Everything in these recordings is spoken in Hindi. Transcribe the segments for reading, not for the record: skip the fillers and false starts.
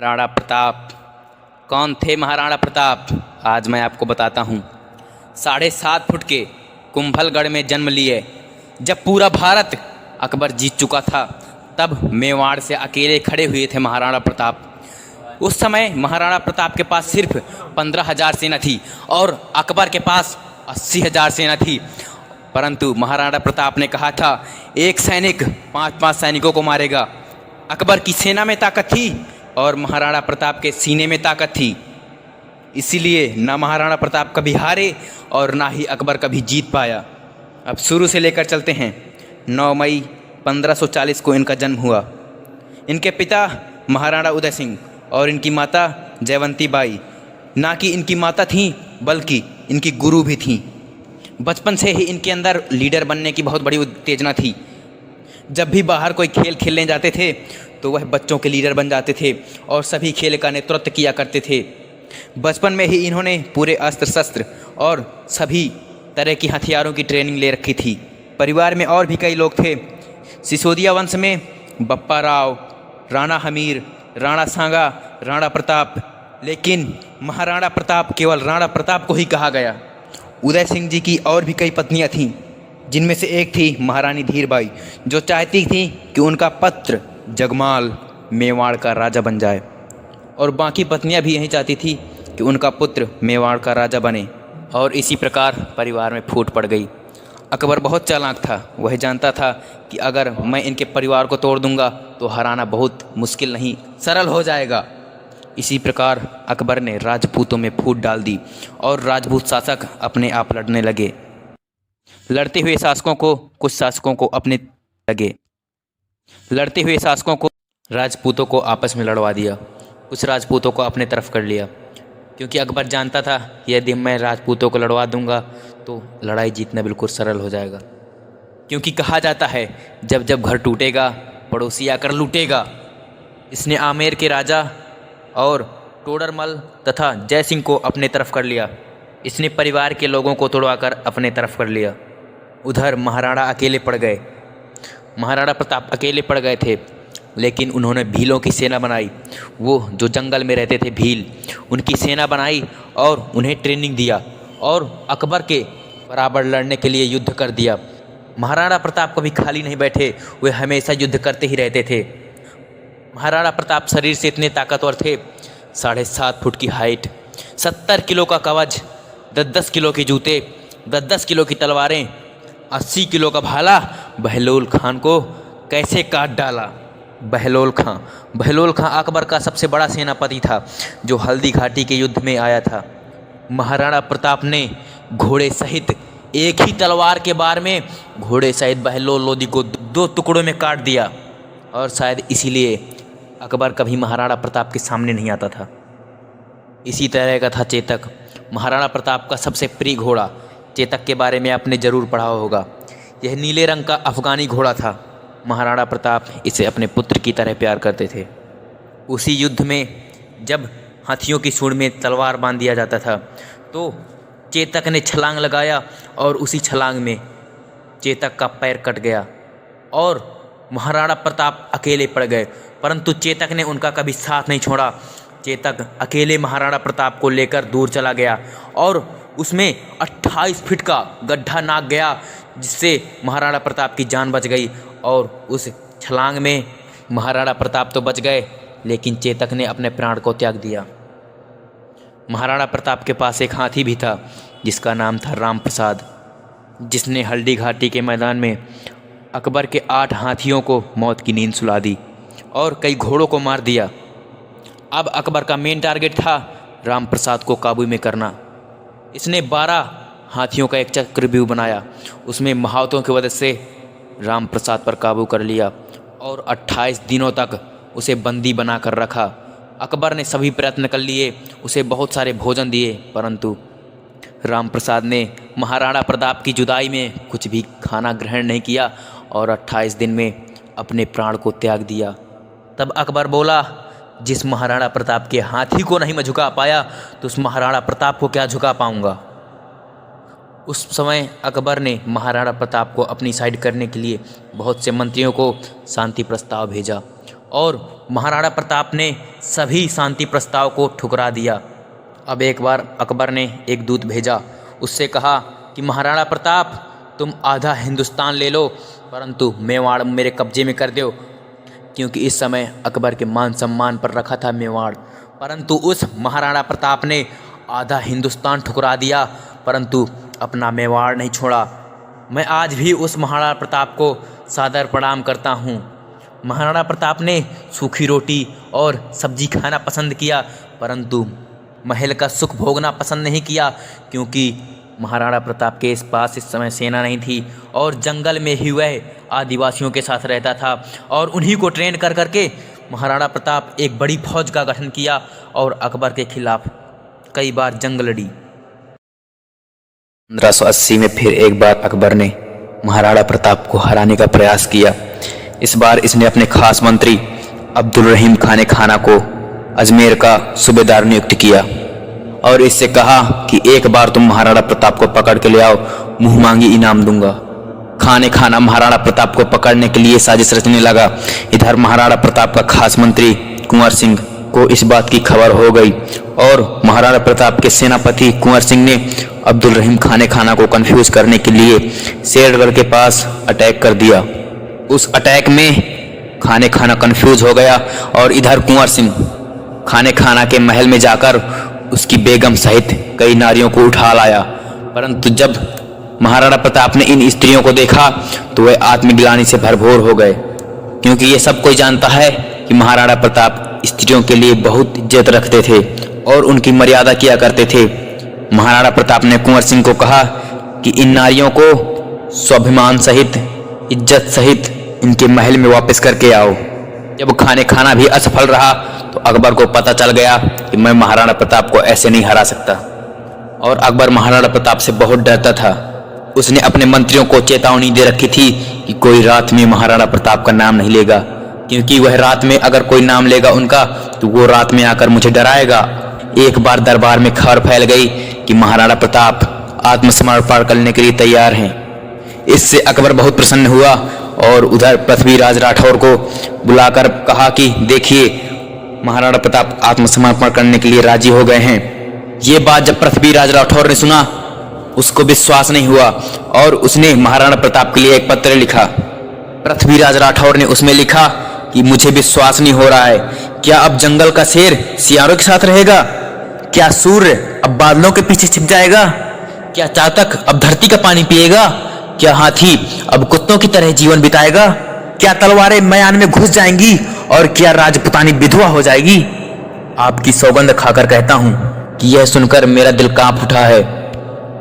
महाराणा प्रताप। कौन थे महाराणा प्रताप? आज मैं आपको बताता हूँ। 7.5 फुट के कुंभलगढ़ में जन्म लिए। जब पूरा भारत अकबर जीत चुका था, तब मेवाड़ से अकेले खड़े हुए थे महाराणा प्रताप। उस समय महाराणा प्रताप के पास सिर्फ 15,000 सेना थी और अकबर के पास 80,000 सेना थी। परंतु महाराणा प्रताप ने कहा था, एक सैनिक 5-5 सैनिकों को मारेगा। अकबर की सेना में ताकत थी और महाराणा प्रताप के सीने में ताकत थी। इसीलिए ना महाराणा प्रताप कभी हारे और ना ही अकबर कभी जीत पाया। अब शुरू से लेकर चलते हैं। 9 मई 1540 को इनका जन्म हुआ। इनके पिता महाराणा उदय सिंह और इनकी माता जयवंती बाई ना कि इनकी माता थीं, बल्कि इनकी गुरु भी थीं। बचपन से ही इनके अंदर लीडर बनने की बहुत बड़ी उत्तेजना थी। जब भी बाहर कोई खेल खेलने जाते थे तो वह बच्चों के लीडर बन जाते थे और सभी खेल का नेतृत्व किया करते थे। बचपन में ही इन्होंने पूरे अस्त्र शस्त्र और सभी तरह की हथियारों की ट्रेनिंग ले रखी थी। परिवार में और भी कई लोग थे। सिसोदिया वंश में बप्पा राव, राणा हमीर, राणा सांगा, राणा प्रताप, लेकिन महाराणा प्रताप केवल राणा प्रताप को ही कहा गया। उदय सिंह जी की और भी कई पत्नियां थीं, जिनमें से एक थी महारानी धीरबाई, जो चाहती थी कि उनका पुत्र जगमाल मेवाड़ का राजा बन जाए, और बाकी पत्नियां भी यही चाहती थी कि उनका पुत्र मेवाड़ का राजा बने। और इसी प्रकार परिवार में फूट पड़ गई। अकबर बहुत चालाक था। वह जानता था कि अगर मैं इनके परिवार को तोड़ दूंगा तो हराना बहुत मुश्किल नहीं, सरल हो जाएगा। इसी प्रकार अकबर ने राजपूतों में फूट डाल दी और राजपूत शासक अपने आप लड़ने लगे। लड़ते हुए शासकों को कुछ शासकों को अपने लगे लड़ते हुए शासकों को राजपूतों को आपस में लड़वा दिया। कुछ राजपूतों को अपने तरफ कर लिया, क्योंकि अकबर जानता था यदि मैं राजपूतों को लड़वा दूंगा तो लड़ाई जीतना बिल्कुल सरल हो जाएगा। क्योंकि कहा जाता है, जब जब घर टूटेगा पड़ोसी आकर लूटेगा। इसने आमेर के राजा और टोडरमल तथा जय सिंह को अपने तरफ कर लिया। इसने परिवार के लोगों को तोड़वाकर अपने तरफ कर लिया। उधर महाराणा अकेले पड़ गए। महाराणा प्रताप अकेले पड़ गए थे, लेकिन उन्होंने भीलों की सेना बनाई। वो जो जंगल में रहते थे भील, उनकी सेना बनाई और उन्हें ट्रेनिंग दिया और अकबर के बराबर लड़ने के लिए युद्ध कर दिया। महाराणा प्रताप कभी खाली नहीं बैठे, वे हमेशा युद्ध करते ही रहते थे। महाराणा प्रताप शरीर से इतने ताकतवर थे, 7.5 फुट की हाइट, 70 किलो का कवच, 10-10 किलो के जूते, 10-10 किलो की तलवारें, 80 किलो का भाला। बहलोल खान को कैसे काट डाला। बहलोल खां अकबर का सबसे बड़ा सेनापति था, जो हल्दी घाटी के युद्ध में आया था। महाराणा प्रताप ने घोड़े सहित एक ही तलवार के बार में घोड़े सहित बहलोल लोधी को 2 टुकड़ों में काट दिया, और शायद इसीलिए अकबर कभी महाराणा प्रताप के सामने नहीं आता था। इसी तरह का था चेतक, महाराणा प्रताप का सबसे प्रिय घोड़ा। चेतक के बारे में आपने ज़रूर पढ़ा होगा। यह नीले रंग का अफगानी घोड़ा था। महाराणा प्रताप इसे अपने पुत्र की तरह प्यार करते थे। उसी युद्ध में जब हाथियों की सूंड में तलवार बांध दिया जाता था, तो चेतक ने छलांग लगाया और उसी छलांग में चेतक का पैर कट गया और महाराणा प्रताप अकेले पड़ गए। परंतु चेतक ने उनका कभी साथ नहीं छोड़ा। चेतक अकेले महाराणा प्रताप को लेकर दूर चला गया और उसमें 28 फीट का गड्ढा नाक गया, जिससे महाराणा प्रताप की जान बच गई। और उस छलांग में महाराणा प्रताप तो बच गए, लेकिन चेतक ने अपने प्राण को त्याग दिया। महाराणा प्रताप के पास एक हाथी भी था, जिसका नाम था राम प्रसाद, जिसने हल्दी घाटी के मैदान में अकबर के 8 हाथियों को मौत की नींद सुला दी और कई घोड़ों को मार दिया। अब अकबर का मेन टारगेट था राम प्रसाद को काबू में करना। इसने 12 हाथियों का एक चक्रव्यूह बनाया। उसमें महावतों की वजह से राम प्रसाद पर काबू कर लिया और 28 दिनों तक उसे बंदी बना कर रखा। अकबर ने सभी प्रयत्न कर लिए, उसे बहुत सारे भोजन दिए, परंतु राम प्रसाद ने महाराणा प्रताप की जुदाई में कुछ भी खाना ग्रहण नहीं किया और 28 दिन में अपने प्राण को त्याग दिया। तब अकबर बोला, जिस महाराणा प्रताप के हाथी को नहीं मैं झुका पाया, तो उस महाराणा प्रताप को क्या झुका पाऊंगा। उस समय अकबर ने महाराणा प्रताप को अपनी साइड करने के लिए बहुत से मंत्रियों को शांति प्रस्ताव भेजा और महाराणा प्रताप ने सभी शांति प्रस्ताव को ठुकरा दिया। अब एक बार अकबर ने एक दूत भेजा, उससे कहा कि महाराणा प्रताप तुम आधा हिंदुस्तान ले लो, परंतु मेवाड़ मेरे कब्जे में कर दो, क्योंकि इस समय अकबर के मान सम्मान पर रखा था मेवाड़। परंतु उस महाराणा प्रताप ने आधा हिंदुस्तान ठुकरा दिया, परंतु अपना मेवाड़ नहीं छोड़ा। मैं आज भी उस महाराणा प्रताप को सादर प्रणाम करता हूँ। महाराणा प्रताप ने सूखी रोटी और सब्जी खाना पसंद किया, परंतु महल का सुख भोगना पसंद नहीं किया, क्योंकि महाराणा प्रताप के पास इस समय सेना नहीं थी और जंगल में ही वह आदिवासियों के साथ रहता था और उन्हीं को ट्रेन कर करके महाराणा प्रताप एक बड़ी फौज का गठन किया और अकबर के खिलाफ कई बार जंग लड़ी। 1580 में फिर एक बार अकबर ने महाराणा प्रताप को हराने का प्रयास किया। इस बार इसने अपने खास मंत्री अब्दुल रहीम खाने खाना को अजमेर का सूबेदार नियुक्त किया और इससे कहा कि एक बार तुम महाराणा प्रताप को पकड़ के ले आओ, मुंह मांगी इनाम दूंगा। खाने खाना महाराणा प्रताप को पकड़ने के लिए साजिश रचने लगा। इधर महाराणा प्रताप का खास मंत्री कुंवर सिंह को इस बात की खबर हो गई और महाराणा प्रताप के सेनापति कुंवर सिंह ने अब्दुल रहीम खाने खाना को कंफ्यूज करने के लिए शेरगढ़ के पास अटैक कर दिया। उस अटैक में खाने खाना कंफ्यूज हो गया और इधर कुंवर सिंह खाने खाना के महल में जाकर उसकी बेगम सहित कई नारियों को उठा लाया। परंतु जब महाराणा प्रताप ने इन स्त्रियों को देखा तो वे आत्मग्लानि से भरपूर हो गए, क्योंकि ये सब कोई जानता है कि महाराणा प्रताप स्त्रियों के लिए बहुत इज्जत रखते थे और उनकी मर्यादा किया करते थे। महाराणा प्रताप ने कुंवर सिंह को कहा कि इन नारियों को स्वाभिमान सहित, इज्जत सहित इनके महल में वापस करके आओ। जब खाने खाना भी असफल रहा तो अकबर को पता चल गया कि मैं महाराणा प्रताप को ऐसे नहीं हरा सकता और अकबर महाराणा प्रताप से बहुत डरता था। उसने अपने मंत्रियों को चेतावनी दे रखी थी कि कोई रात में महाराणा प्रताप का नाम नहीं लेगा, क्योंकि वह रात में अगर कोई नाम लेगा उनका तो वो रात में आकर मुझे डराएगा। एक बार दरबार में खबर फैल गई कि महाराणा प्रताप आत्मसमर्पण करने के लिए तैयार हैं। इससे अकबर बहुत प्रसन्न हुआ और उधर पृथ्वीराज राठौर को बुलाकर कहा कि देखिए, महाराणा प्रताप आत्मसमर्पण करने के लिए राजी हो गए हैं। ये बात जब पृथ्वीराज राठौर ने सुना, उसको विश्वास नहीं हुआ और उसने महाराणा प्रताप के लिए एक पत्र लिखा। पृथ्वीराज राठौर ने उसमें लिखा कि मुझे विश्वास नहीं हो रहा है, क्या अब जंगल का शेर सियारों के साथ रहेगा? क्या सूर्य अब बादलों के पीछे छिप जाएगा? क्या चातक अब धरती का पानी पिएगा? क्या हाथी अब कुत्तों की तरह जीवन बिताएगा? क्या तलवारें मयान में घुस जाएंगी और क्या राजपुतानी विधवा हो जाएगी? आपकी सौगंध खाकर कहता हूं कि यह सुनकर मेरा दिल कांप उठा है।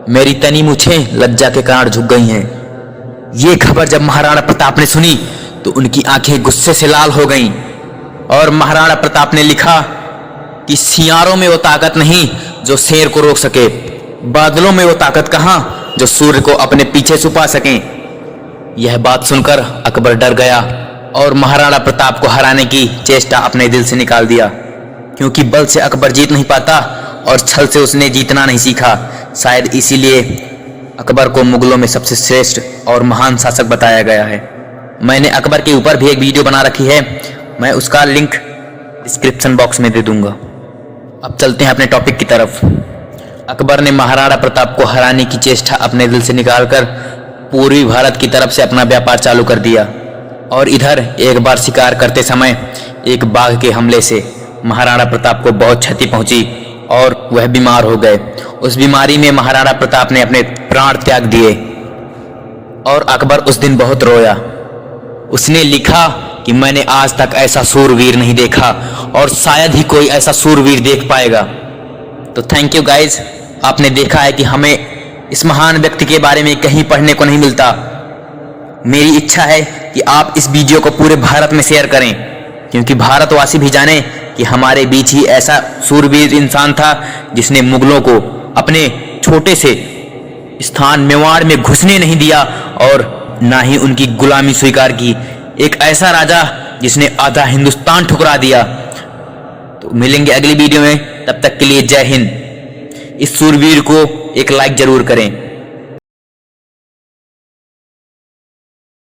मेरी तनी मूछें लज्जा के कारण झुक गई हैं। ये खबर जब महाराणा प्रताप ने सुनी तो उनकी आंखें गुस्से से लाल हो गईं और महाराणा प्रताप ने लिखा कि सियारों में वो ताकत नहीं जो शेर को रोक सके, बादलों में वो ताकत कहां जो सूर्य को अपने पीछे छुपा सकें। यह बात सुनकर अकबर डर गया और महाराणा प्रताप को हराने की चेष्टा अपने दिल से निकाल दिया, क्योंकि बल से अकबर जीत नहीं पाता और छल से उसने जीतना नहीं सीखा। शायद इसीलिए अकबर को मुगलों में सबसे श्रेष्ठ और महान शासक बताया गया है। मैंने अकबर के ऊपर भी एक वीडियो बना रखी है, मैं उसका लिंक डिस्क्रिप्शन बॉक्स में दे दूंगा। अब चलते हैं अपने टॉपिक की तरफ। अकबर ने महाराणा प्रताप को हराने की चेष्टा अपने दिल से निकालकर पूर्वी भारत की तरफ से अपना व्यापार चालू कर दिया और इधर एक बार शिकार करते समय एक बाघ के हमले से महाराणा प्रताप को बहुत क्षति पहुंची और वह बीमार हो गए। उस बीमारी में महाराणा प्रताप ने अपने प्राण त्याग दिए और अकबर उस दिन बहुत रोया। उसने लिखा कि मैंने आज तक ऐसा सूरवीर नहीं देखा और शायद ही कोई ऐसा सूरवीर देख पाएगा। तो थैंक यू गाइज, आपने देखा है कि हमें इस महान व्यक्ति के बारे में कहीं पढ़ने को नहीं मिलता। मेरी इच्छा है कि आप इस वीडियो को पूरे भारत में शेयर करें, क्योंकि भारतवासी भी जाने कि हमारे बीच ही ऐसा सूरवीर इंसान था जिसने मुगलों को अपने छोटे से स्थान मेवाड़ में घुसने नहीं दिया और ना ही उनकी गुलामी स्वीकार की। एक ऐसा राजा जिसने आधा हिंदुस्तान ठुकरा दिया। तो मिलेंगे अगली वीडियो में, तब तक के लिए जय हिंद। इस सूरवीर को एक लाइक जरूर करें।